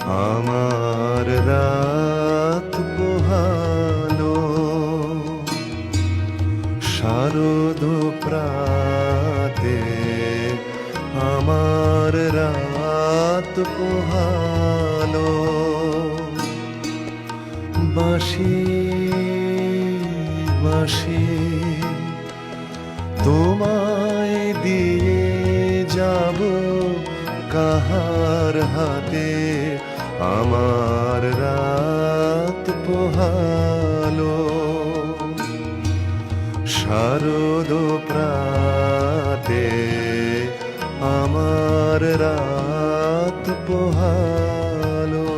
আমার রাত পোহালো, শারদ প্রাতে আমার রাত পোহালো। বাঁশি বাঁশি তোমায় দিয়ে যাব কাহার হাতে, আমার রাত পোহালো। শারদ প্রাতে আমার রাত পোহালো।